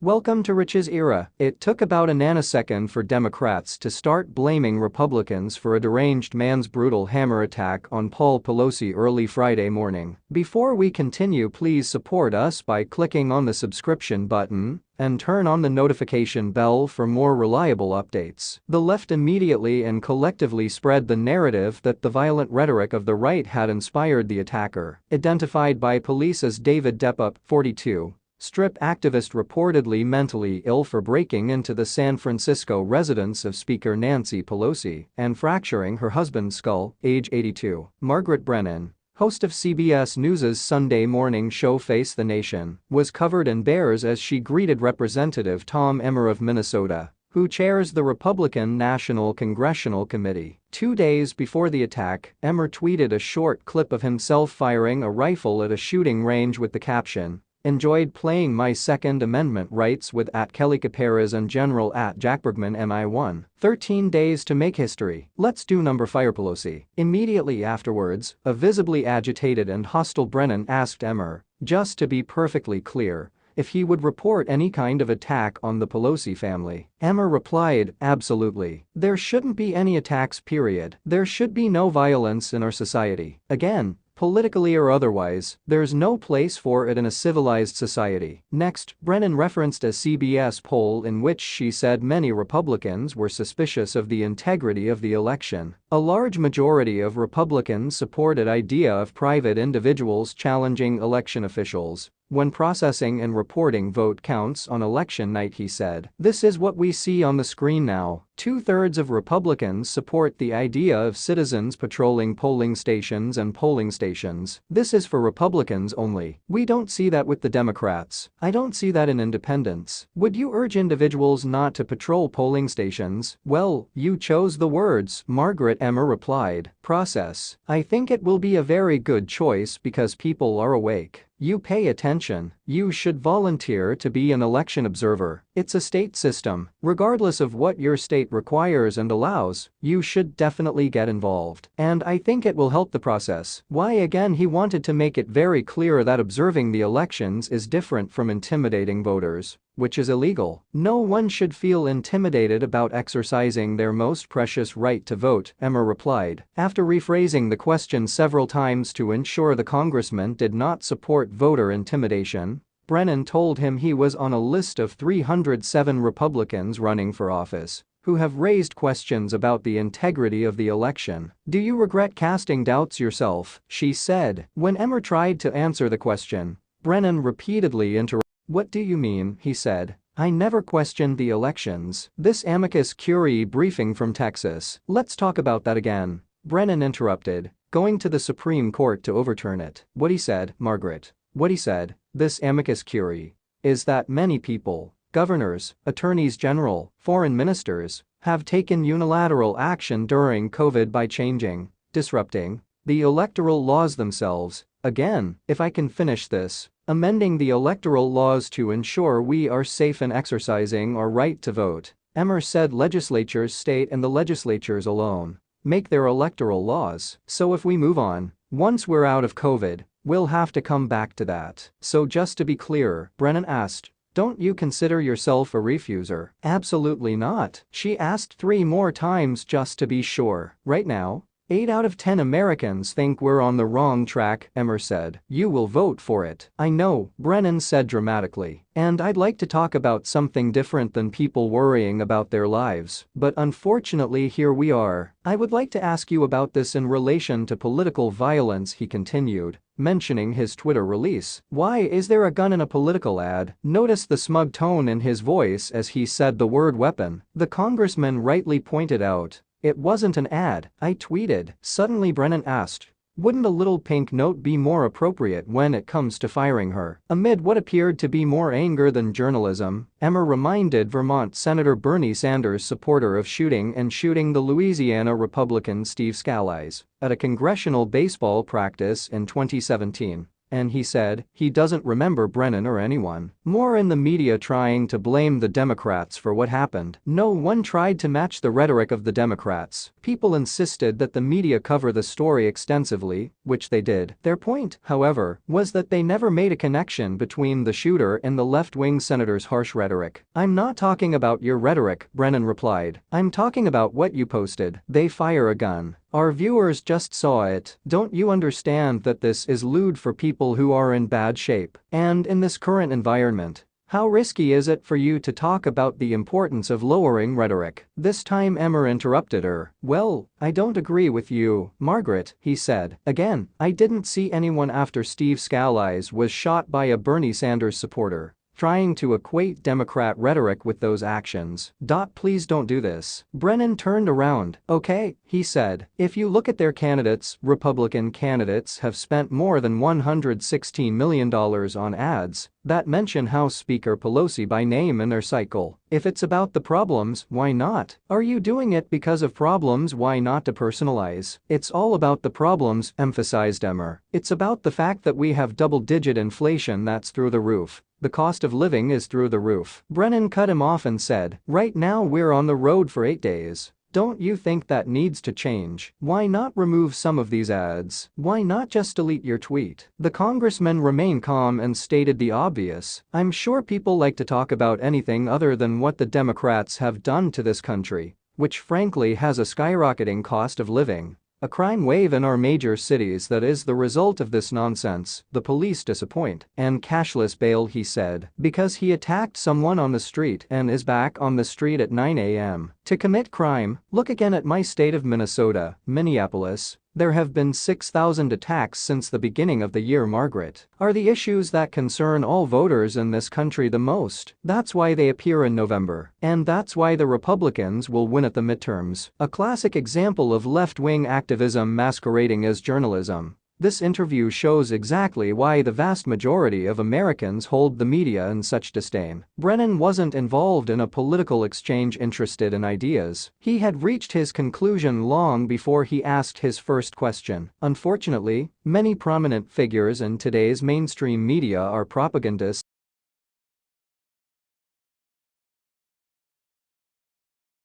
Welcome to Rich's era. It took about a nanosecond for Democrats to start blaming Republicans for a deranged man's brutal hammer attack on Paul Pelosi early Friday morning. Before we continue, please support us by clicking on the subscription button and turn on the notification bell for more reliable updates. The left immediately and collectively spread the narrative that the violent rhetoric of the right had inspired the attacker, identified by police as David Depp, 42. Strip activist reportedly mentally ill for breaking into the San Francisco residence of Speaker Nancy Pelosi and fracturing her husband's skull, age 82. Margaret Brennan, host of CBS News's Sunday morning show Face the Nation, was covered in bears as she greeted Representative Tom Emmer of Minnesota, who chairs the Republican National Congressional Committee. 2 days before the attack, Emmer tweeted a short clip of himself firing a rifle at a shooting range with the caption, "Enjoyed playing my Second Amendment rights with @Kelly Caparas and General @Jack Bergman MI1. 13 days to make history. Let's do number fire Pelosi." Immediately afterwards, a visibly agitated and hostile Brennan asked Emmer, just to be perfectly clear, if he would report any kind of attack on the Pelosi family. Emmer replied, "Absolutely. There shouldn't be any attacks, period. There should be no violence in our society. Again, politically or otherwise, there's no place for it in a civilized society." Next, Brennan referenced a CBS poll in which she said many Republicans were suspicious of the integrity of the election. A large majority of Republicans supported idea of private individuals challenging election officials when processing and reporting vote counts on election night, he said. "This is what we see on the screen now. 2/3 of Republicans support the idea of citizens patrolling polling stations and polling stations. This is for Republicans only. We don't see that with the Democrats. I don't see that in independents. Would you urge individuals not to patrol polling stations? Well, you chose the words," Margaret Emmer replied. "Process. I think it will be a very good choice because people are awake. You pay attention. You should volunteer to be an election observer. It's a state system. Regardless of what your state requires and allows, you should definitely get involved. And I think it will help the process." Why again, he wanted to make it very clear that observing the elections is different from intimidating voters, which is illegal. "No one should feel intimidated about exercising their most precious right to vote," Emmer replied. After rephrasing the question several times to ensure the congressman did not support voter intimidation, Brennan told him he was on a list of 307 Republicans running for office who have raised questions about the integrity of the election. "Do you regret casting doubts yourself?" she said. When Emmer tried to answer the question, Brennan repeatedly interrupted. "What do you mean?" he said. "I never questioned the elections." This amicus curiae briefing from Texas. "Let's talk about that again," Brennan interrupted, going to the Supreme Court to overturn it. "What he said, Margaret. What he said, this amicus curiae, is that many people, governors, attorneys general, foreign ministers, have taken unilateral action during COVID by changing, disrupting, the electoral laws themselves. Again, if I can finish this, amending the electoral laws to ensure we are safe in exercising our right to vote." Emmer said legislatures, state and the legislatures alone, make their electoral laws. "So if we move on, once we're out of COVID, we'll have to come back to that." "So just to be clear," Brennan asked, "don't you consider yourself a refuser?" "Absolutely not," she asked 3 more times just to be sure. "Right now, 8 out of 10 Americans think we're on the wrong track," Emmer said. "You will vote for it." "I know," Brennan said dramatically. "And I'd like to talk about something different than people worrying about their lives. But unfortunately here we are. I would like to ask you about this in relation to political violence," he continued, mentioning his Twitter release. "Why is there a gun in a political ad?" Notice the smug tone in his voice as he said the word weapon. The congressman rightly pointed out, "It wasn't an ad, I tweeted." Suddenly Brennan asked, "Wouldn't a little pink note be more appropriate when it comes to firing her?" Amid what appeared to be more anger than journalism, Emmer reminded Vermont Senator Bernie Sanders' supporter of shooting the Louisiana Republican Steve Scalise at a congressional baseball practice in 2017. And he said he doesn't remember Brennan or anyone More in the media trying to blame the Democrats for what happened. No one tried to match the rhetoric of the Democrats. People insisted that the media cover the story extensively, which they did. Their point, however, was that they never made a connection between the shooter and the left-wing senator's harsh rhetoric. "I'm not talking about your rhetoric," Brennan replied. "I'm talking about what you posted. They fire a gun. Our viewers just saw it. Don't you understand that this is lewd for people who are in bad shape? And in this current environment, how risky is it for you to talk about the importance of lowering rhetoric?" This time Emmer interrupted her. "Well, I don't agree with you, Margaret," he said. "Again, I didn't see anyone after Steve Scalise was shot by a Bernie Sanders supporter trying to equate Democrat rhetoric with those actions. Please don't do this." Brennan turned around. "Okay," he said, "if you look at their candidates, Republican candidates have spent more than $116 million on ads that mention House Speaker Pelosi by name in their cycle. If it's about the problems, why not? Are you doing it because of problems? Why not depersonalize? It's all about the problems," emphasized Emmer. "It's about the fact that we have double-digit inflation that's through the roof. The cost of living is through the roof." Brennan cut him off and said, "Right now we're on the road for 8 days. Don't you think that needs to change? Why not remove some of these ads? Why not just delete your tweet?" The congressman remained calm and stated the obvious. "I'm sure people like to talk about anything other than what the Democrats have done to this country, which frankly has a skyrocketing cost of living. A crime wave in our major cities that is the result of this nonsense. The police disappoint. And cashless bail," he said, because he attacked someone on the street and is back on the street at 9 a.m. to commit crime. Look again at my state of Minnesota, Minneapolis. There have been 6,000 attacks since the beginning of the year. Margaret, are the issues that concern all voters in this country the most. That's why they appear in November. And that's why the Republicans will win at the midterms." A classic example of left-wing activism masquerading as journalism. This interview shows exactly why the vast majority of Americans hold the media in such disdain. Brennan wasn't involved in a political exchange interested in ideas. He had reached his conclusion long before he asked his first question. Unfortunately, many prominent figures in today's mainstream media are propagandists